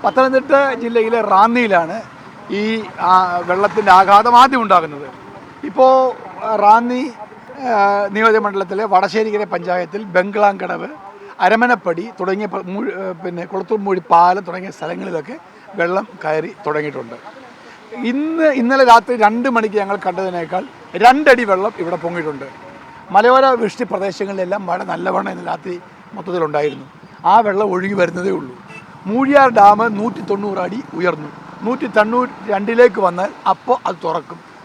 പത്തനംതിട്ട ജില്ലയിലെ റാന്നിയിലാണ് ഈ വെള്ളത്തിൻ്റെ ആഘാതം ആദ്യം ഉണ്ടാകുന്നത്. ഇപ്പോൾ റാന്നി നിയോജകമണ്ഡലത്തിലെ വടശ്ശേരിക്കര പഞ്ചായത്തിൽ ബംഗ്ലാങ്കടവ്, അരമനപ്പടി തുടങ്ങിയ കുളത്തൂർമൂഴി പാലം തുടങ്ങിയ സ്ഥലങ്ങളിലൊക്കെ വെള്ളം കയറി തുടങ്ങിയിട്ടുണ്ട്. ഇന്നലെ രാത്രി 2 മണിക്ക് ഞങ്ങൾ കണ്ടതിനേക്കാൾ 2 അടി വെള്ളം ഇവിടെ പൊങ്ങിയിട്ടുണ്ട്. മലയോര വൃഷ്ടി പ്രദേശങ്ങളിലെല്ലാം മഴ നല്ലവണ്ണം ഇന്ന് രാത്രി മൊത്തത്തിലുണ്ടായിരുന്നു. ആ വെള്ളം ഒഴുകി വരുന്നതേ ഉള്ളൂ. മൂഴിയാർ ഡാം 190 അടി ഉയർന്നു. 192 വന്നാൽ അപ്പോൾ അത്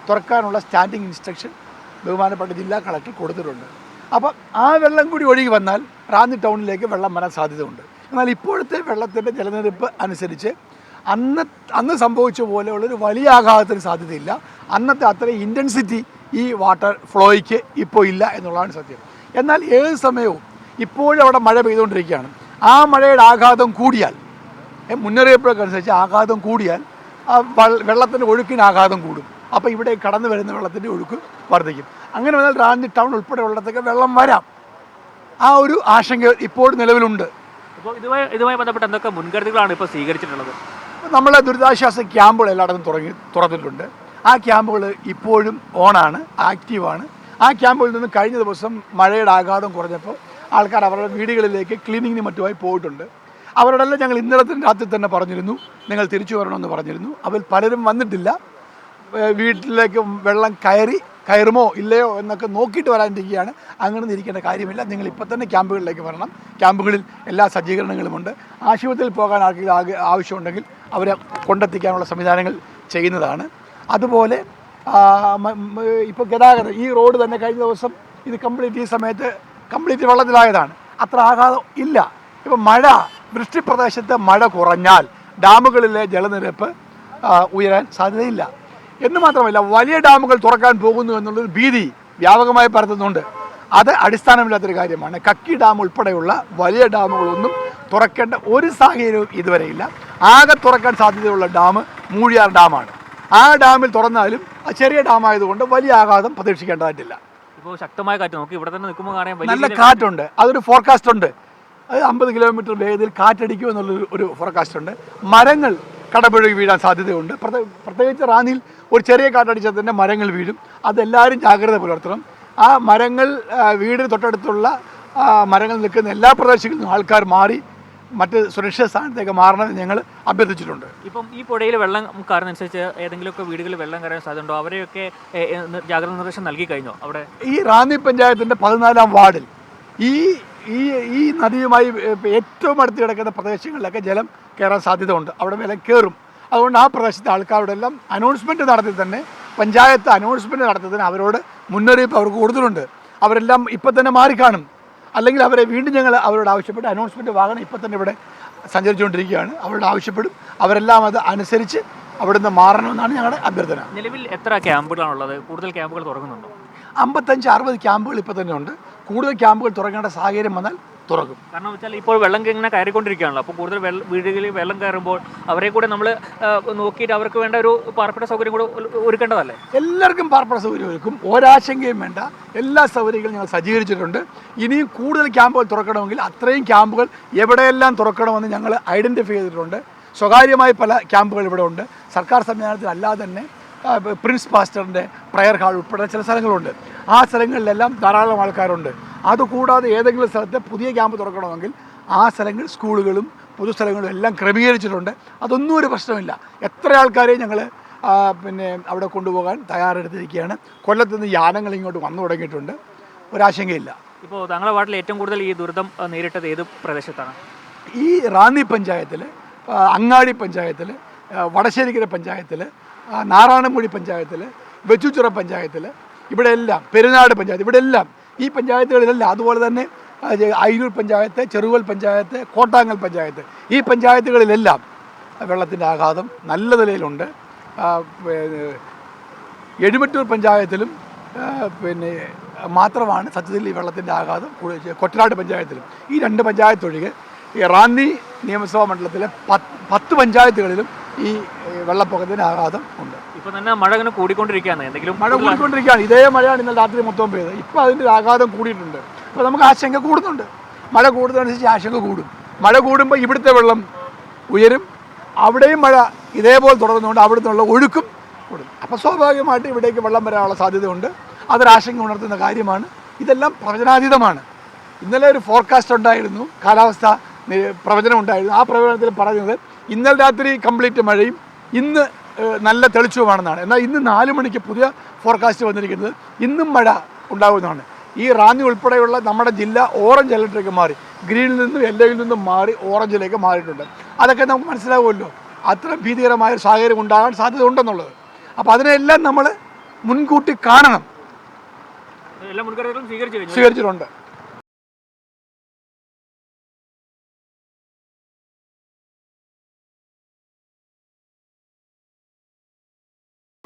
തുറക്കാനുള്ള സ്റ്റാൻഡിങ് ഇൻസ്ട്രക്ഷൻ ബഹുമാനപ്പെട്ട ജില്ലാ കളക്ടർ കൊടുത്തിട്ടുണ്ട്. അപ്പം ആ വെള്ളം കൂടി ഒഴുകി വന്നാൽ റാന്നി ടൗണിലേക്ക് വെള്ളം വരാൻ സാധ്യതയുണ്ട്. എന്നാൽ ഇപ്പോഴത്തെ വെള്ളത്തിൻ്റെ ജലനിരപ്പ് അനുസരിച്ച് അന്ന് സംഭവിച്ച പോലെയുള്ളൊരു വലിയ ആഘാതത്തിന് സാധ്യതയില്ല. അന്നത്തെ അത്രയും ഇൻറ്റൻസിറ്റി ഈ വാട്ടർ ഫ്ലോയ്ക്ക് ഇപ്പോൾ ഇല്ല എന്നുള്ളതാണ് സത്യം. എന്നാൽ ഏത് സമയവും ഇപ്പോഴും അവിടെ മഴ പെയ്തുകൊണ്ടിരിക്കുകയാണ്. ആ മഴയുടെ ആഘാതം കൂടിയാൽ, മുന്നറിയിപ്പൊക്കെ അനുസരിച്ച് ആഘാതം കൂടിയാൽ വെള്ളത്തിൻ്റെ ഒഴുക്കിന് ആഘാതം കൂടും. അപ്പോൾ ഇവിടെ കടന്നു വരുന്ന വെള്ളത്തിൻ്റെ ഒഴുക്ക് വർദ്ധിക്കും. അങ്ങനെ വന്നാൽ റാന്നി ടൗൺ ഉൾപ്പെടെ ഉള്ളിടത്തൊക്കെ വെള്ളം വരാം. ആ ഒരു ആശങ്ക ഇപ്പോൾ നിലവിലുണ്ട്. അപ്പോൾ ഇതുമായി ബന്ധപ്പെട്ട് എന്തൊക്കെ മുൻകരുതലുകളാണ് ഇപ്പോൾ സ്വീകരിച്ചിട്ടുള്ളത്? നമ്മളെ ദുരിതാശ്വാസ ക്യാമ്പുകൾ എല്ലായിടത്തും തുറന്നിട്ടുണ്ട്. ആ ക്യാമ്പുകൾ ഇപ്പോഴും ഓണാണ്, ആക്റ്റീവാണ്. ആ ക്യാമ്പുകളിൽ നിന്ന് കഴിഞ്ഞ ദിവസം മഴയുടെ ആഘാതം കുറഞ്ഞപ്പോൾ ആൾക്കാർ അവരുടെ വീടുകളിലേക്ക് ക്ലീനിങ്ങിന് മറ്റുമായി പോയിട്ടുണ്ട്. അവരോടെല്ലാം ഞങ്ങൾ ഇന്നലെ രാത്രി തന്നെ പറഞ്ഞിരുന്നു, നിങ്ങൾ തിരിച്ചു വരണമെന്ന് പറഞ്ഞിരുന്നു. അവരിൽ പലരും വന്നിട്ടില്ല. വീട്ടിലേക്ക് വെള്ളം കയറുമോ ഇല്ലയോ എന്നൊക്കെ നോക്കിയിട്ട് വരാനിരിക്കുകയാണ്. അങ്ങനെ ഇരിക്കേണ്ട കാര്യമില്ല. നിങ്ങൾ ഇപ്പം തന്നെ ക്യാമ്പുകളിലേക്ക് വരണം. ക്യാമ്പുകളിൽ എല്ലാ സജ്ജീകരണങ്ങളുമുണ്ട്. ആശുപത്രിയിൽ പോകാൻ ആർക്കെങ്കിലും ആവശ്യമുണ്ടെങ്കിൽ അവരെ കൊണ്ടെത്തിക്കാനുള്ള സംവിധാനങ്ങൾ ചെയ്യുന്നതാണ്. അതുപോലെ ഇപ്പോൾ ഗതാഗതം, ഈ റോഡ് തന്നെ കഴിഞ്ഞ ദിവസം ഇത് ഈ സമയത്ത് കംപ്ലീറ്റ് വെള്ളത്തിലായതാണ്. അത്ര ആഘാതം ഇല്ല. ഇപ്പം വൃഷ്ടിപ്രദേശത്ത് മഴ കുറഞ്ഞാൽ ഡാമുകളിലെ ജലനിരപ്പ് ഉയരാൻ സാധ്യതയില്ല. എന്ന് മാത്രമല്ല, വലിയ ഡാമുകൾ തുറക്കാൻ പോകുന്നു എന്നുള്ളൊരു ഭീതി വ്യാപകമായി പരത്തുന്നുണ്ട്. അത് അടിസ്ഥാനമില്ലാത്തൊരു കാര്യമാണ്. കക്കി ഡാം ഉൾപ്പെടെയുള്ള വലിയ ഡാമുകളൊന്നും തുറക്കേണ്ട ഒരു സാഹചര്യവും ഇതുവരെയില്ല. ആകെ തുറക്കാൻ സാധ്യതയുള്ള ഡാം മൂഴിയാർ ഡാമാണ്. ആ ഡാമിൽ തുറന്നാലും ചെറിയ ഡാമായതുകൊണ്ട് വലിയ ആഘാതം പ്രതീക്ഷിക്കേണ്ടതായിട്ടില്ല. ഇപ്പോൾ ശക്തമായ കാറ്റ്, നമുക്ക് ഇവിടെ തന്നെ നിൽക്കുമ്പോൾ കാണാൻ നല്ല കാറ്റുണ്ട്. അതൊരു ഫോർകാസ്റ്റ് ഉണ്ട്. അത് 50 കിലോമീറ്റർ വേഗതയിൽ കാറ്റടിക്കും എന്നുള്ളൊരു ഫോർകാസ്റ്റ് ഉണ്ട്. മരങ്ങൾ കടപുഴകി വീഴാൻ സാധ്യതയുണ്ട്. പ്രത്യേകിച്ച് റാന്നിയിൽ ഒരു ചെറിയ കാറ്റടിച്ചാൽ തന്നെ മരങ്ങൾ വീഴും. അതെല്ലാവരും ജാഗ്രത പുലർത്തണം. ആ മരങ്ങൾ വീടിന് തൊട്ടടുത്തുള്ള മരങ്ങൾ നിൽക്കുന്ന എല്ലാ പ്രദേശങ്ങളിലും ആൾക്കാർ മാറി മറ്റ് സുരക്ഷിത സ്ഥാനത്തേക്ക് മാറണമെന്ന് ഞങ്ങൾ അഭ്യർത്ഥിച്ചിട്ടുണ്ട്. ഇപ്പം ഈ പുഴയിൽ വെള്ളം കയറുന്നതനുസരിച്ച് ഏതെങ്കിലുമൊക്കെ വീടുകളിൽ വെള്ളം കയറാൻ സാധ്യതയുണ്ടോ? അവരെയൊക്കെ ജാഗ്രത നിർദ്ദേശം നൽകി കഴിഞ്ഞോ? അവിടെ ഈ റാന്നി പഞ്ചായത്തിൻ്റെ 14-ാം വാർഡിൽ ഈ നദിയുമായി ഏറ്റവും അടുത്ത് കിടക്കുന്ന പ്രദേശങ്ങളിലൊക്കെ ജലം കയറാൻ സാധ്യത ഉണ്ട്. അവിടെ വെള്ളം കയറും. അതുകൊണ്ട് ആ പ്രദേശത്തെ ആൾക്കാരുടെ എല്ലാം അനൗൺസ്മെൻറ്റ് നടത്തി തന്നെ പഞ്ചായത്ത് അനൗൺസ്മെൻറ്റ് നടത്തി തന്നെ അവരോട് മുന്നറിയിപ്പ് അവർക്ക് കൊടുത്തിട്ടുണ്ട്. അവരെല്ലാം ഇപ്പം തന്നെ മാറിക്കാണും. അല്ലെങ്കിൽ അവരെ വീണ്ടും ഞങ്ങൾ അവരോട് ആവശ്യപ്പെട്ട് അനൗൺസ്മെൻറ്റ് വാഹനം ഇപ്പം തന്നെ ഇവിടെ സഞ്ചരിച്ചുകൊണ്ടിരിക്കുകയാണ്. അവരോട് ആവശ്യപ്പെടും. അവരെല്ലാം അത് അനുസരിച്ച് അവിടുന്ന് മാറണമെന്നാണ് ഞങ്ങളുടെ അഭ്യർത്ഥന. നിലവിൽ എത്ര ക്യാമ്പുകളാണുള്ളത്? കൂടുതൽ ക്യാമ്പുകൾ തുറക്കുന്നുണ്ടോ? 55-60 ക്യാമ്പുകൾ ഇപ്പോൾ തന്നെ ഉണ്ട്. കൂടുതൽ ക്യാമ്പുകൾ തുറക്കേണ്ട സാഹചര്യം വന്നാൽ തുറക്കും. കാരണം വെച്ചാൽ ഇപ്പോൾ വെള്ളം ഇങ്ങനെ കയറിക്കൊണ്ടിരിക്കുകയാണല്ലോ. അപ്പോൾ കൂടുതൽ വീടുകളിൽ വെള്ളം കയറുമ്പോൾ അവരെ കൂടെ നമ്മൾ നോക്കിയിട്ട് അവർക്ക് വേണ്ട ഒരു പാർപ്പിട സൗകര്യം കൂടെ ഒരുക്കേണ്ടതല്ലേ? എല്ലാവർക്കും പാർപ്പിട സൗകര്യം ഒരുക്കും. ഒരാശങ്കയും വേണ്ട. എല്ലാ സൗകര്യങ്ങളും ഞങ്ങൾ സജ്ജീകരിച്ചിട്ടുണ്ട്. ഇനിയും കൂടുതൽ ക്യാമ്പുകൾ തുറക്കണമെങ്കിൽ അത്രയും ക്യാമ്പുകൾ എവിടെയെല്ലാം തുറക്കണമെന്ന് ഞങ്ങൾ ഐഡൻറ്റിഫൈ ചെയ്തിട്ടുണ്ട്. സ്വകാര്യമായ പല ക്യാമ്പുകൾ ഇവിടെ ഉണ്ട്. സർക്കാർ സംവിധാനത്തിൽ അല്ലാതെ തന്നെ പ്രിൻസ് പാസ്റ്ററിൻ്റെ പ്രയർ ഹാൾ ഉൾപ്പെടെ ചില സ്ഥലങ്ങളുണ്ട്. ആ സ്ഥലങ്ങളിലെല്ലാം ധാരാളം ആൾക്കാരുണ്ട്. അതുകൂടാതെ ഏതെങ്കിലും സ്ഥലത്ത് പുതിയ ക്യാമ്പ് തുറക്കണമെങ്കിൽ ആ സ്ഥലങ്ങൾ സ്കൂളുകളും പൊതുസ്ഥലങ്ങളും എല്ലാം ക്രമീകരിച്ചിട്ടുണ്ട്. അതൊന്നും ഒരു പ്രശ്നമില്ല. എത്ര ആൾക്കാരെ ഞങ്ങൾ അവിടെ കൊണ്ടുപോകാൻ തയ്യാറെടുത്തിരിക്കുകയാണ്. കൊല്ലത്ത് നിന്ന് യാനങ്ങൾ ഇങ്ങോട്ട് വന്നു തുടങ്ങിയിട്ടുണ്ട്. ഒരാശങ്കയില്ല. ഇപ്പോൾ താങ്കളുടെ വാർഡിൽ ഏറ്റവും കൂടുതൽ ഈ ദുരിതം നേരിട്ടത് ഏത് പ്രദേശത്താണ്? ഈ റാന്നി പഞ്ചായത്തിൽ, അങ്ങാടി പഞ്ചായത്തിൽ, വടശ്ശേരിക്കര പഞ്ചായത്തിൽ, നാറാണമൂഴി പഞ്ചായത്തിൽ, വെച്ചുച്ചിറ പഞ്ചായത്തിൽ, ഇവിടെയെല്ലാം പെരുന്നാട് പഞ്ചായത്ത്, ഇവിടെയെല്ലാം ഈ പഞ്ചായത്തുകളിലെല്ലാം, അതുപോലെ തന്നെ അയിരൂർ പഞ്ചായത്ത്, ചെറുകോൽ പഞ്ചായത്ത്, കോട്ടാങ്ങൽ പഞ്ചായത്ത്, ഈ പഞ്ചായത്തുകളിലെല്ലാം വെള്ളത്തിൻ്റെ ആഘാതം നല്ല നിലയിലുണ്ട്. എഴുമറ്റൂർ പഞ്ചായത്തിലും മാത്രമാണ് സത്യത്തിൽ ഈ വെള്ളത്തിൻ്റെ ആഘാതം. കൊറ്റനാട് പഞ്ചായത്തിലും, ഈ 2 പഞ്ചായത്തൊഴികെ ഈ റാന്നി നിയമസഭാ മണ്ഡലത്തിലെ 10 പഞ്ചായത്തുകളിലും ഈ വെള്ളപ്പൊക്കത്തിൻ്റെ ആഘാതം ഉണ്ട്. ഇപ്പോൾ തന്നെ മഴ ഇങ്ങനെ കൂടിക്കൊണ്ടിരിക്കുകയാണ്. മഴ കൂടിക്കൊണ്ടിരിക്കുകയാണ്. ഇതേ മഴയാണ് ഇന്നലെ രാത്രി മൊത്തം പെയ്തത്. ഇപ്പോൾ അതിൻ്റെ ആഘാതം കൂടിയിട്ടുണ്ട്. അപ്പോൾ നമുക്ക് ആശങ്ക കൂടുന്നുണ്ട്. മഴ കൂടുന്നതനുസരിച്ച് ആശങ്ക കൂടും. മഴ കൂടുമ്പോൾ ഇവിടുത്തെ വെള്ളം ഉയരും. അവിടെയും മഴ ഇതേപോലെ തുടർന്നുകൊണ്ട് അവിടെ നിന്നുള്ള ഒഴുക്കും കൂടും. അപ്പോൾ സ്വാഭാവികമായിട്ട് ഇവിടേക്ക് വെള്ളം വരാനുള്ള സാധ്യതയുണ്ട്. അതൊരാശങ്ക ഉണർത്തുന്ന കാര്യമാണ്. ഇതെല്ലാം പ്രവചനാതീതമാണ്. ഇന്നലെ ഒരു ഫോർകാസ്റ്റ് ഉണ്ടായിരുന്നു, കാലാവസ്ഥ പ്രവചനം ഉണ്ടായിരുന്നു. ആ പ്രവചനത്തിൽ പറയുന്നത് ഇന്നലെ രാത്രി കംപ്ലീറ്റ് മഴയും ഇന്ന് നല്ല തെളിച്ചവുമാണെന്നാണ്. എന്നാൽ ഇന്ന് 4 മണിക്ക് പുതിയ ഫോർകാസ്റ്റ് വന്നിരിക്കുന്നത് ഇന്നും മഴ ഉണ്ടാകുന്നതാണ്. ഈ റാന്നി ഉൾപ്പെടെയുള്ള നമ്മുടെ ജില്ല ഓറഞ്ച് അലർട്ടിലേക്ക് മാറി, ഗ്രീനിൽ നിന്നും യെല്ലോയിൽ നിന്നും മാറി ഓറഞ്ചിലേക്ക് മാറിയിട്ടുണ്ട്. അതൊക്കെ നമുക്ക് മനസ്സിലാവുമല്ലോ, അത്ര ഭീതികരമായ ഒരു സാഹചര്യം ഉണ്ടാകാൻ സാധ്യത ഉണ്ടെന്നുള്ളത്. അപ്പോൾ അതിനെല്ലാം നമ്മൾ മുൻകൂട്ടി കാണണം, എല്ലാ മുൻകരുതലും സ്വീകരിച്ചിട്ടുണ്ട്.